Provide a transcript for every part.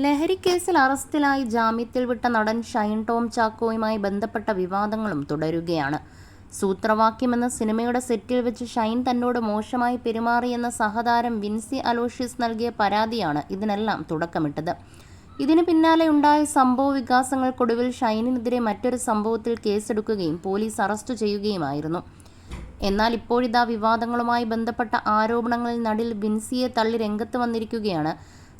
ലഹരിക്കേസിൽ അറസ്റ്റിലായി ജാമ്യത്തിൽ വിട്ട നടൻ ഷൈൻ ടോം ചാക്കോയുമായി ബന്ധപ്പെട്ട വിവാദങ്ങളും തുടരുകയാണ്. സൂത്രവാക്യം സിനിമയുടെ സെറ്റിൽ വെച്ച് ഷൈൻ തന്നോട് മോശമായി പെരുമാറിയെന്ന സഹതാരം വിൻസി അലോഷ്യസ് നൽകിയ പരാതിയാണ് ഇതിനെല്ലാം തുടക്കമിട്ടത്. ഇതിന് പിന്നാലെ ഉണ്ടായ സംഭവ വികാസങ്ങൾക്കൊടുവിൽ ഷൈനിനെതിരെ മറ്റൊരു സംഭവത്തിൽ കേസെടുക്കുകയും പോലീസ് അറസ്റ്റ് ചെയ്യുകയുമായിരുന്നു. എന്നാൽ ഇപ്പോഴിതാ വിവാദങ്ങളുമായി ബന്ധപ്പെട്ട ആരോപണങ്ങളിൽ നടിൽ വിൻസിയെ തള്ളി രംഗത്ത് വന്നിരിക്കുകയാണ്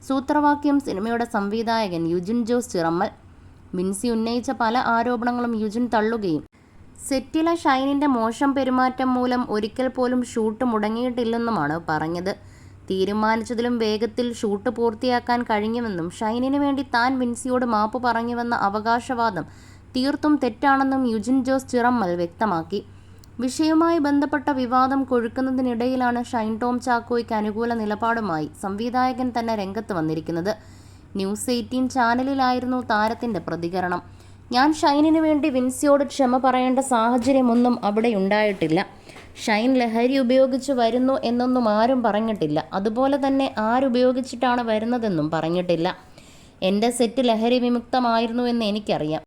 സൂത്രവാക്യം സിനിമയുടെ സംവിധായകൻ യുജിൻ ജോസ് ചിറമ്മൽ. വിൻസി ഉന്നയിച്ച പല ആരോപണങ്ങളും യുജിൻ തള്ളുകയും സെറ്റിലെ ഷൈനിൻ്റെ മോശം പെരുമാറ്റം മൂലം ഒരിക്കൽ പോലും ഷൂട്ട് മുടങ്ങിയിട്ടില്ലെന്നുമാണ് പറഞ്ഞത്. തീരുമാനിച്ചതിലും വേഗത്തിൽ ഷൂട്ട് പൂർത്തിയാക്കാൻ കഴിഞ്ഞുവെന്നും ഷൈനിന് വേണ്ടി താൻ വിൻസിയോട് മാപ്പ് പറഞ്ഞുവെന്ന അവകാശവാദം തീർത്തും തെറ്റാണെന്നും യുജിൻ ജോസ് ചിറമ്മൽ വ്യക്തമാക്കി. വിഷയവുമായി ബന്ധപ്പെട്ട വിവാദം കൊഴുക്കുന്നതിനിടയിലാണ് ഷൈൻ ടോം ചാക്കോയ്ക്ക് അനുകൂല നിലപാടുമായി സംവിധായകൻ തന്നെ രംഗത്ത് വന്നിരിക്കുന്നത്. ന്യൂസ് 18 ചാനലിലായിരുന്നു താരത്തിൻ്റെ പ്രതികരണം. ഞാൻ ഷൈനിന് വേണ്ടി വിൻസിയോട് ക്ഷമ പറയേണ്ട സാഹചര്യമൊന്നും അവിടെ ഉണ്ടായിട്ടില്ല. ഷൈൻ ലഹരി ഉപയോഗിച്ച് വരുന്നു എന്നൊന്നും ആരും പറഞ്ഞിട്ടില്ല. അതുപോലെ തന്നെ ആരുപയോഗിച്ചിട്ടാണ് വരുന്നതെന്നും പറഞ്ഞിട്ടില്ല. എൻ്റെ സെറ്റ് ലഹരി വിമുക്തമായിരുന്നു എന്ന് എനിക്കറിയാം.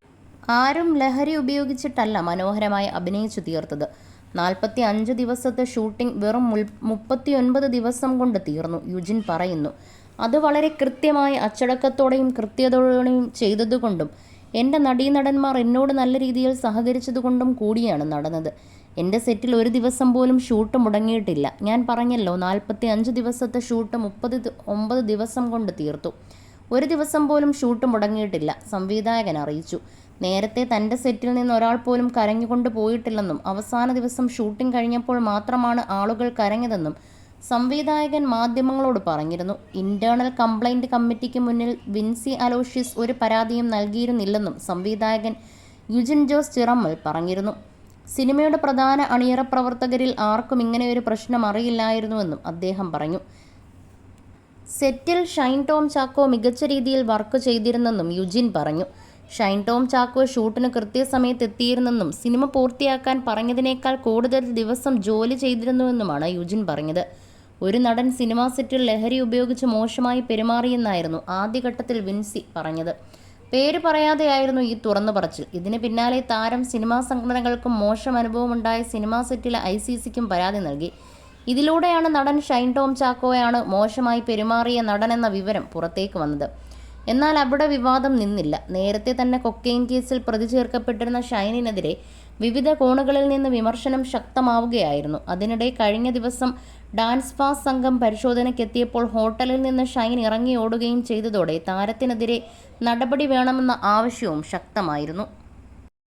ആരും ലഹരി ഉപയോഗിച്ചിട്ടല്ല മനോഹരമായി അഭിനയിച്ചു തീർത്തത്. 45 ദിവസത്തെ ഷൂട്ടിംഗ് വെറും 39 ദിവസം കൊണ്ട് തീർന്നു, യുജിൻ പറയുന്നു. അത് വളരെ കൃത്യമായി അച്ചടക്കത്തോടെയും കൃത്യതയോടെയും ചെയ്തതുകൊണ്ടും എൻ്റെ നടീനടന്മാർ എന്നോട് നല്ല രീതിയിൽ സഹകരിച്ചതുകൊണ്ടും കൂടിയാണ് നടന്നത്. എൻ്റെ സെറ്റിൽ ഒരു ദിവസം പോലും ഷൂട്ട് മുടങ്ങിയിട്ടില്ല. ഞാൻ പറഞ്ഞല്ലോ, 45 ദിവസത്തെ ഷൂട്ട് 39 ദിവസം കൊണ്ട് തീർത്തു. ഒരു ദിവസം പോലും ഷൂട്ട് മുടങ്ങിയിട്ടില്ല, സംവിധായകൻ അറിയിച്ചു. നേരത്തെ തൻ്റെ സെറ്റിൽ നിന്ന് ഒരാൾ പോലും കരഞ്ഞുകൊണ്ട് പോയിട്ടില്ലെന്നും അവസാന ദിവസം ഷൂട്ടിംഗ് കഴിഞ്ഞപ്പോൾ മാത്രമാണ് ആളുകൾ കരഞ്ഞതെന്നും സംവിധായകൻ മാധ്യമങ്ങളോട് പറഞ്ഞിരുന്നു. ഇന്റേണൽ കംപ്ലൈൻറ്റ് കമ്മിറ്റിക്ക് മുന്നിൽ വിൻസി അലോഷ്യസ് ഒരു പരാതിയും നൽകിയിരുന്നില്ലെന്നും സംവിധായകൻ യുജിൻ ജോസ് ചിറമ്മൽ പറഞ്ഞിരുന്നു. സിനിമയുടെ പ്രധാന അണിയറ പ്രവർത്തകരിൽ ആർക്കും ഇങ്ങനെയൊരു പ്രശ്നം അറിയില്ലായിരുന്നുവെന്നും അദ്ദേഹം പറഞ്ഞു. സെറ്റിൽ ഷൈൻ ടോം ചാക്കോ മികച്ച രീതിയിൽ വർക്ക് ചെയ്തിരുന്നെന്നും യുജിൻ പറഞ്ഞു. ഷൈൻ ടോം ചാക്കോ ഷൂട്ടിന് കൃത്യസമയത്ത് എത്തിയിരുന്നെന്നും സിനിമ പൂർത്തിയാക്കാൻ പറഞ്ഞതിനേക്കാൾ കൂടുതൽ ദിവസം ജോലി ചെയ്തിരുന്നുവെന്നുമാണ് യുജിൻ പറഞ്ഞത്. ഒരു നടൻ സിനിമാ സെറ്റിൽ ലഹരി ഉപയോഗിച്ച് മോശമായി പെരുമാറിയെന്നായിരുന്നു ആദ്യഘട്ടത്തിൽ വിൻസി പറഞ്ഞത്. പേര് പറയാതെയായിരുന്നു ഈ തുറന്നു പറച്ചിൽ. ഇതിന് പിന്നാലെ താരം സിനിമാ സംഘടനകൾക്കും മോശം അനുഭവമുണ്ടായ സിനിമാ സെറ്റിലെ ICCക്കും പരാതി നൽകി. ഇതിലൂടെയാണ് നടൻ ഷൈൻ ടോം ചാക്കോയാണ് മോശമായി പെരുമാറിയ നടനെന്ന വിവരം പുറത്തേക്ക് വന്നത്. എന്നാൽ അവിടെ വിവാദം നിന്നില്ല. നേരത്തെ തന്നെ കൊക്കെയിൻ കേസിൽ പ്രതി ചേർക്കപ്പെട്ടിരുന്ന ഷൈനിനെതിരെ വിവിധ കോണുകളിൽ നിന്ന് വിമർശനം ശക്തമാവുകയായിരുന്നു. അതിനിടെ കഴിഞ്ഞ ദിവസം ഡാൻസ് പാസ് സംഘം പരിശോധനയ്ക്കെത്തിയപ്പോൾ ഹോട്ടലിൽ നിന്ന് ഷൈൻ ഇറങ്ങി ഓടുകയും ചെയ്തതോടെ താരത്തിനെതിരെ നടപടി വേണമെന്ന ആവശ്യവും ശക്തമായിരുന്നു.